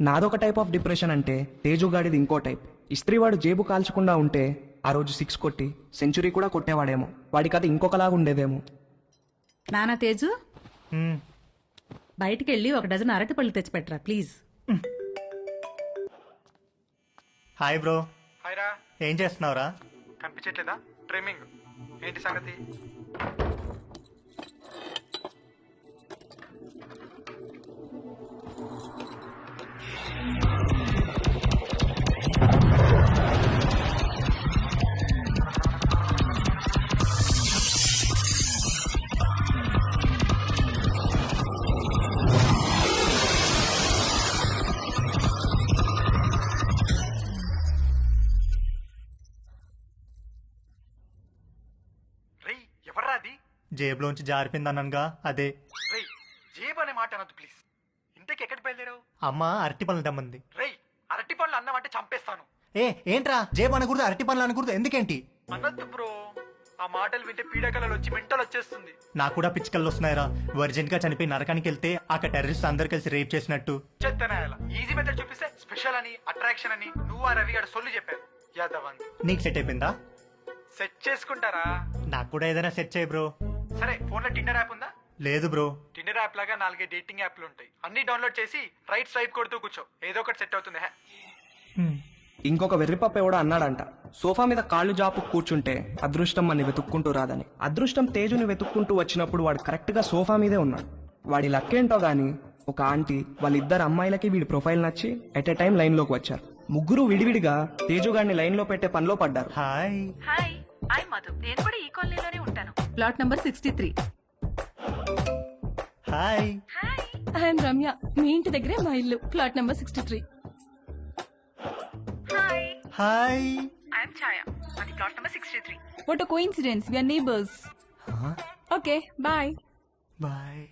నాదొక type of depression అంటే తేజుగాడిది ఇంకో టైప్. ఇస్త్రీవాడు జేబు కాల్చకుండా ఉంటే ఆ రోజు 6 కొట్టి సెంచరీ కూడా కొట్టేవాడేమో. వాడి కథ ఇంకొకలాగా ఉండేదేమో. నానా తేజు, బయటికెళ్ళి 1 డజన్ అరటిపళ్ళు తెచ్చిపెట్టరా ప్లీజ్. Hi bro. హాయ్ రా. ఏం చేస్తున్నావురా? కనిపించట్లేదా? ట్రిమ్మింగ్. ఏంటి సంగతి? రేయ్, ఎవర్రా అది? జేబులోంచి జారిపోయిందనగా అదే. రేయ్, జేబు అనే మాట అనొద్దు ప్లీజ్. ఇంతకి ఎక్కడికి బయలుదేరావు? అమ్మ అరటి పనులు తెమ్మంది. రేయ్, అరటి పండ్లు అన్నావంటే చంపేస్తాను. ఏంట్రా జేబు అనకూడదు, అరటి పనులు అనకూడదు, ఎందుకేంటి? అనొద్దు బ్రో. ఆ మాటలు వింటే పీడకలలు వచ్చి మెంటలు వచ్చేస్తుంది. నాకు కూడా పిచ్చికల్లో వస్తున్నాయిరా. వర్జెంట్ గా చనిపోయి నరకానికి వెళ్తే అక్కడ టెర్రరిస్ట్ అందరు కలిసి రేప్ చేసినట్టు. చెత్తనాయాల ఈజీ మెథడ్ చూపిస్తే స్పెషల్ అని, అట్రాక్షన్ అని నువ్వు ఆ రవి గారు సొల్లు చెప్పారు. యాదవ్ నీకు సెట్ అయిపోయిందా? సెట్ చేసుకుంటారా? నాకు కూడా ఏదైనా సెట్ చేయి బ్రో. సరే, ఫోన్ లో టిండర్ యాప్ ఉందా? లేదు బ్రో. టిండర్ యాప్ లాగా 4 డేటింగ్ యాప్లు ఉంటాయి. అన్ని డౌన్లోడ్ చేసి రైట్ స్వైప్ కొడుతూ కూర్చో, ఏదో ఒకటి సెట్ అవుతుంది. ఇంకొక వెర్రిపప్ప ఎవడో అన్నాడంట, సోఫా మీద కాళ్ళు జాపు కూర్చుంటే అదృష్టం అని వెతుక్కుంటూ రాదని. అదృష్టం తేజుని వెతుక్కుంటూ వచ్చినప్పుడు వాడు కరెక్ట్ గా సోఫా మీదే ఉన్నాడు. వాడి లక్కేంటో గాని ఒక ఆంటీ వాళ్ళిద్దరు అమ్మాయిలకి వీడి ప్రొఫైల్ నచ్చి ఎట్ ఎ టైం లైన్ లోకి వచ్చారు. ముగ్గురు విడివిడిగా తేజుగాడిని లైన్ లో పెట్టే పనిలో పడ్డారు. హాయ్. Hi, I Madhu. నేను కూడా ఈ కాలనీలోనే ఉంటాను. Plot number 63. Hi. I'm Ramya. మీ ఇంటి దగ్గరే మా ఇల్లు. Flat number 63. Hi. I'm Chhaya. అది plot number 63. What a coincidence, we are neighbours. Okay, bye. Bye.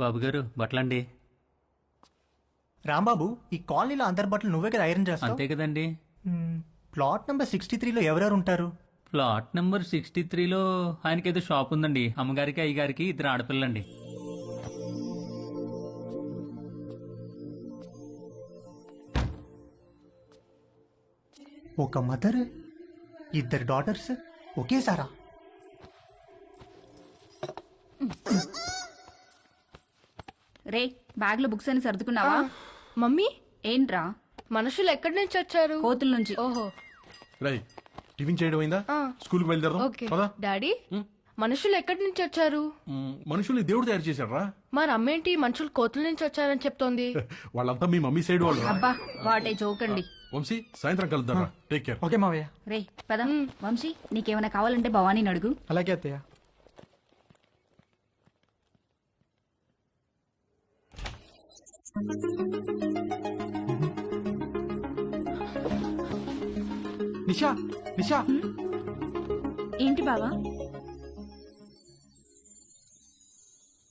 బాబు గారు బట్టలండి. రాంబాబు, ఈ కాలనీలో అందరి బట్టలు నువ్వే కదా ఐరన్ చేస్తావు? అంతే కదండి. ప్లాట్ నెంబర్ 63లో ఎవరెవరు ఉంటారు? ప్లాట్ నెంబర్ 63లో ఆయనకేదో షాప్ ఉందండి. అమ్మగారికి అయ్యగారికి 2 ఆడపిల్లండి. ఒక మదర్, 2 డాటర్స్ ఒకేసారా? రే, బ్యాగ్ లో బుక్స్ అని సర్దుకున్నావా? మమ్మీ, ఏంట్రా? మనుషులు ఎక్కడి నుంచి వచ్చారు? కోతుల నుంచి. ఓహో. రై, టిఫిన్ చేయడం అయిందా? స్కూల్ కి బయలుదేరదాం. ఓకే. పద. డాడీ, మనుషులు ఎక్కడి నుంచి వచ్చారు? మనుషుల్ని దేవుడు తయారు చేశాడు రా. మరి అమ్మేంటి మనుషులు కోతుల నుంచి వచ్చారని చెప్తోంది? వాళ్ళంతా మీ మమ్మీ సైడ్ వాళ్ళు. అబ్బా, వాటే జోకండి. వంశీ, సాయంత్రం కలుద్దాం. Take care. ఓకే మావయ్య. రే పద. వంశీ, నీకేమైనా కావాలంటే భవానీని అడుగు. అలాగే అత్తయ్య. నిషా, నిషా. ఏంటి బావా?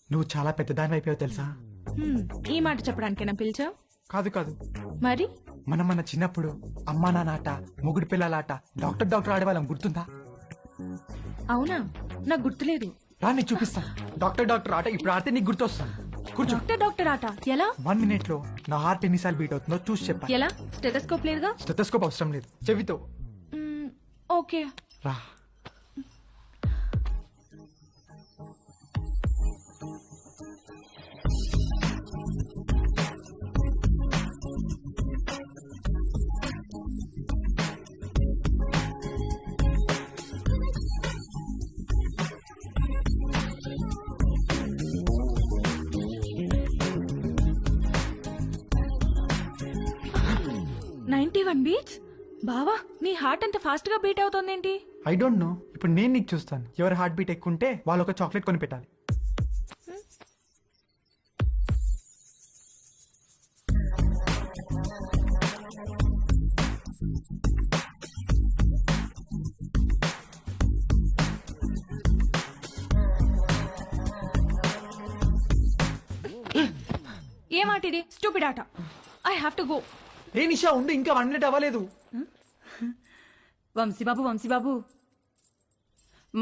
నువ్వు చాలా పెద్దదాని అయిపోయావు తెలుసా? ఈ మాట చెప్పడానికేనా పిలిచావు? కాదు కాదు, మరి మనం మన చిన్నప్పుడు అమ్మా నాన్న ఆట, మొగుడు పిల్లలాట, డాక్టర్ ఆడేవాళ్ళం, గుర్తుందా? అవునా, నాకు గుర్తులేదు. రా నీకు చూపిస్తా. డాక్టర్ ఆట ఇప్పుడు ఆడితే నీకు గుర్తొస్తా. కూర్చో. డాక్టర్ ఆట ఎలా? 1 minute లో నా హార్ట్ ఎన్నిసార్లు బీట్ అవుతుందో చూసి చెప్పా. ఎలా? స్టెథోస్కోప్ లేదుగా? స్టెథోస్కోప్ అవసరం లేదు, చెవితో. ఓకే. రా. బీట్స్. బావా, నీ హార్ట్ అంత ఫాస్ట్ గా బీట్ అవుతోందేంటి? I don't know. ఇప్పుడు నేను నీకు చూస్తాను. ఎవరి హార్ట్ బీట్ ఎక్కువ ఉంటే వాళ్ళు ఒక చాక్లెట్ కొని పెట్టాలి. ఏ మాట ఇది? స్టూపిడ్ ఆట. I have to go. ఏ నిషా, ఉండు, ఇంకా 1 minute అవ్వలేదు. వంశీబాబు, వంశీబాబు,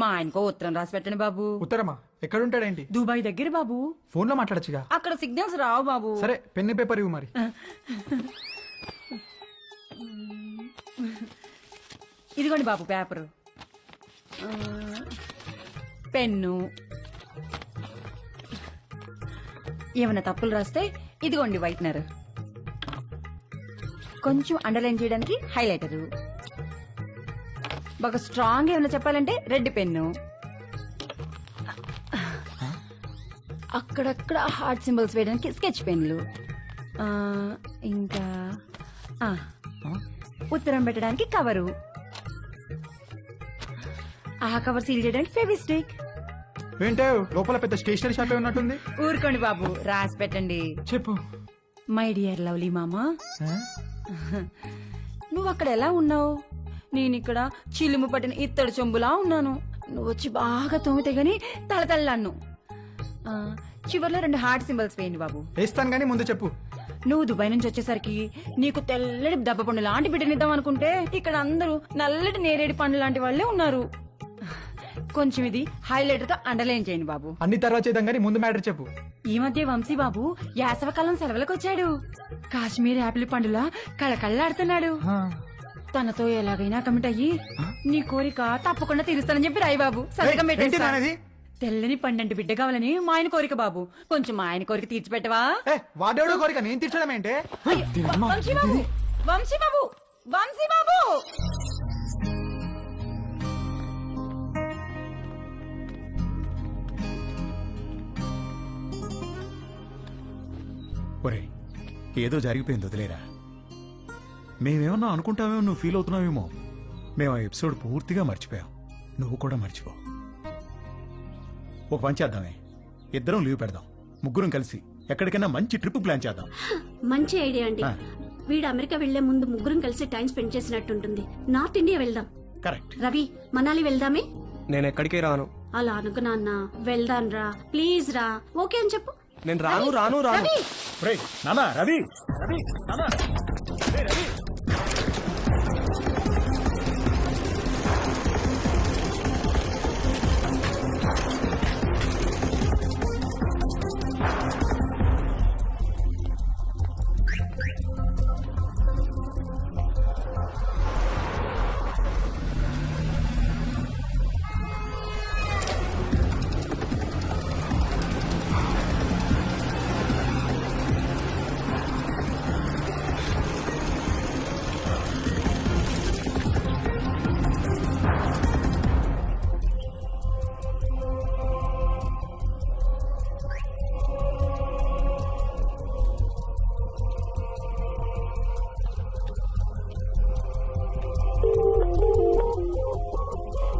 మా ఆయనకో ఉత్తరం రాసి పెట్టండి బాబు. ఉత్తరమా? ఎక్కడుంటాడేంటి? దుబాయ్ దగ్గర బాబు. ఫోన్ లో మాట్లాడచ్చుగా. అక్కడ సిగ్నల్స్ రావు బాబు. సరే పెన్ను పేపర్ ఇవ్వు మరి. ఇదిగోండి బాబు పేపరు, పెన్ను. ఏమైనా తప్పులు రాస్తే ఇదిగోండి వైట్నర్, కొంచెం అండర్లైన్ చేయడానికి హైలైటరు, బాగా స్ట్రాంగ్ ఏమైనా చెప్పాలంటే రెడ్ పెన్ను, అక్కడక్కడ హార్ట్ సింబల్స్ వేయడానికి స్కెచ్ పెన్లు, ఇంకా ఉత్తరం పెట్టడానికి కవరు, ఆ కవర్ సీల్ చేయడానికి ఫెవిస్టిక్. ఏంటో లోపల పెద్ద స్టేషనరీ షాప్ ఉన్నట్టుంది. ఊరుకోండి బాబు, రాసి పెట్టండి. చెప్పు. మై డియర్ లవ్లీ మామా, నువ్వు అక్కడ ఎలా ఉన్నావు? నేను ఇక్కడ చిలుము పట్టిన ఇత్తడి చెంబులా ఉన్నాను. నువ్వు వచ్చి బాగా తోమితే గాని తలతల్లాను. చివర్లో 2 హార్ట్ సింబల్స్ వేయండి బాబు. వేస్తాను కానీ ముందు చెప్పు. నువ్వు దుబాయ్ నుంచి వచ్చేసరికి నీకు తెల్లటి దెబ్బ పండు లాంటి బిడ్డనిద్దాం అనుకుంటే ఇక్కడ అందరూ నల్లటి నేరేడి పండు లాంటి వాళ్ళే ఉన్నారు. కొంచెం ఇది హైలైటర్ తో అండర్లైన్ చేయండి బాబు. అన్ని తర్వాత చేద్దాం కానీ ముందు మ్యాటర్ చెప్పు. ఈ మధ్య వంశీ బాబు యాసవకాలం సెలవులకు వచ్చాడు. కాశ్మీర్ యాపిల్ పండులా కళకళ్ళాడుతున్నాడు. తనతో ఎలాగైనా కమిట్ అయ్యి నీ కోరిక తప్పకుండా తీరుస్తానని చెప్పి రాయి బాబు. సంతకం ఏంటి పెట్టేస్తా. నాన్నది? తెల్లని పండంటి బిడ్డ కావాలని మా ఆయన కోరిక బాబు. కొంచెం మా ఆయన కోరిక తీర్చిపెట్టవా? వాడేవాడో కోరిక నేను తీర్చడం ఏంటే? వంశీ బాబు, వంశీ బాబు, వంశీ బాబు. ఒరే ఏదో జరిగిపోయింది, వదిలేరా. మేమేమన్నా అనుకుంటామేమో, నువ్వు ఫీల్ అవుతున్నావేమో. మేము ఆ ఎపిసోడ్ పూర్తిగా మర్చిపోయాం. నువ్వు కూడా మర్చిపో. ఒక పని చేద్దామే, ఇద్దరం లీవ్ పెడదాం, ముగ్గురం కలిసి ఎక్కడికైనా మంచి ట్రిప్ ప్లాన్ చేద్దాం. మంచి ఐడియా అండి. వీడు అమెరికా వెళ్లే ముందు ముగ్గురం కలిసి టైం స్పెండ్ చేసినట్టుంటుంది. నార్త్ ఇండియా వెళ్దాం. కరెక్ట్. రవి, మనాలి వెళ్దామే. నేను ఎక్కడికి రాను. అలా అనుకు నాన్న. వెళ్దాం రా, ప్లీజ్ రా. ఓకే అని చెప్పు. నేను రాను రాను రాను. రవి, రేయ్, నానా రవి, రవి, నానా. రేయ్, Ravi.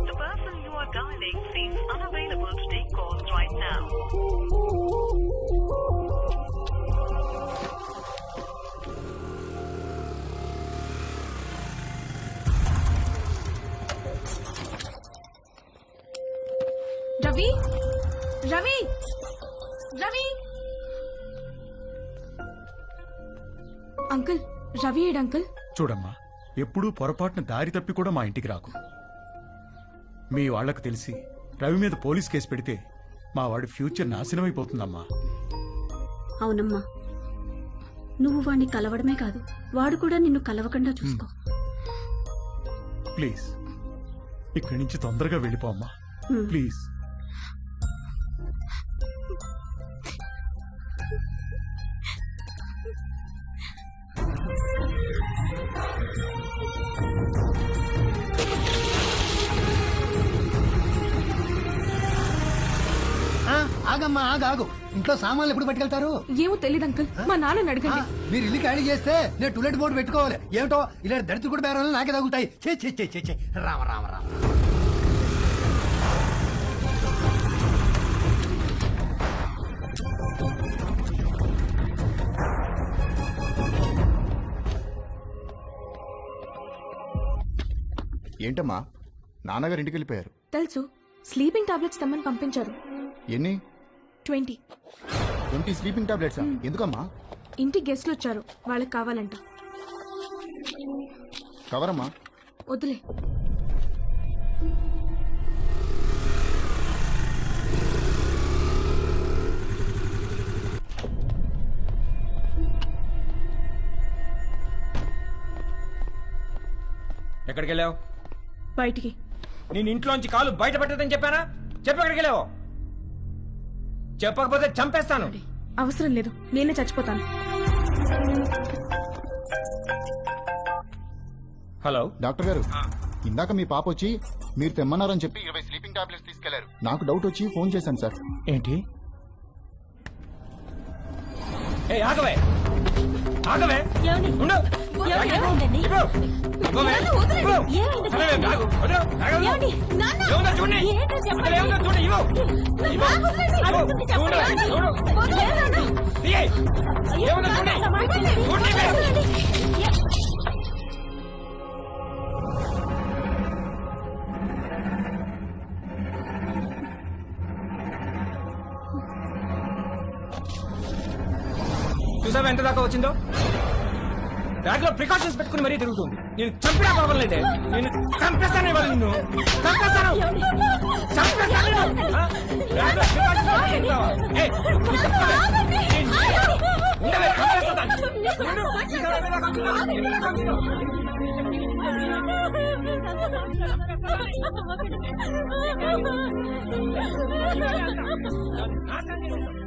The person you are dialing seems unavailable to take calls right now. Ravi, Ravi, Ravi. Uncle, Ravi ఏడు అంకుల్? చూడమ్మా, ఎప్పుడూ పొరపాటున దారి తప్పి కూడా మా ఇంటికి రాకు. మీ వాళ్లకు తెలిసి రవి మీద పోలీస్ కేసు పెడితే మా వాడి ఫ్యూచర్ నాశనమైపోతుందమ్మా. అవునమ్మా, నువ్వు వాణ్ణి కలవడమే కాదు, వాడు కూడా నిన్ను కలవకుండా చూసుకో. ప్లీజ్ ఇక్కడి నుంచి తొందరగా వెళ్ళిపోమ్మా, ప్లీజ్. ఆగమ్మా, ఆగాగు. ఇంట్లో సామాన్లు ఎప్పుడు పట్టుకెళ్తారు? ఏమో తెలియదు అంకుల్, మా నాన్నని అడగండి. మీరు ఇల్లు ఖాళీ చేస్తే నేను టూలెట్ బోర్డు పెట్టుకోవాలి. ఏమిటో ఇలా దళితులు కూడా బేరాలు నాకే తగులుతాయి. చే చే చే చే చే. రామ రామ రామ. ఏంటమ్మా, నాన్నగారు ఇంటికి వెళ్ళిపోయారు. తెలుసు, స్లీపింగ్ టాబ్లెట్స్ తెమ్మని పంపించారు. ఎన్ని? 20. 20 స్లీపింగ్ టాబ్లెట్సా? ఎందుకమ్మా? ఇంటి గెస్ట్లు వచ్చారు, వాళ్ళకి కావాలంట. కవరమ్మా. ఎక్కడికి వెళ్ళావు? బయటికి. నేను ఇంట్లోంచి కాలు బయట పెట్టదని చెప్పానా? చెప్పు ఎక్కడికి వెళ్ళావు? చెప్పకపోతే చంపేస్తాను. అవసరం లేదు, నేనే చచ్చిపోతాను. హలో డాక్టర్ గారు, ఇందాక మీ పాప వచ్చి మీరు తెమ్మన్నారని చెప్పి 20 స్లీపింగ్ టాబ్లెట్స్ తీసుకెళ్లారు. నాకు డౌట్ వచ్చి ఫోన్ చేశాను సార్. ఏంటి? ఏ ఆగవే ఆగవే ఉండు. ఇవ్వు. ఇవ్వవే. ఇవ్వు. అరే, ఆగు. వదలు. ఆగదు. ఏముందో చూడండి. అసలు ఏముందో చూడండి. ఇవ్వు. ఇవ్వు. ఇవ్వు. చూడు. చూడు. తీయ్. ఏముందో చూడండి. చూడండి. చూసావా ఎంత దాకా వచ్చిందో? బ్యాగ్లో ప్రికాషన్స్ పెట్టుకుని మరీ తిరుగుతుంది. నేను చంపినా పర్వాలేదే. నేను చంపేస్తాను ఇవాళ నిన్ను. చంపేస్తాను. చంపేస్తాను నిన్ను. ఆ? బ్యాగ్లో precautions పెట్టుకుంటావా? ఏయ్, నీకు చెప్తావే. ఉండవే, చంపేస్తాను. నిన్ను. చూసావా ఎంత దాకా వచ్చిందో? ఎంత దాకా వచ్చిందో? నాశనం చేసేస్తా.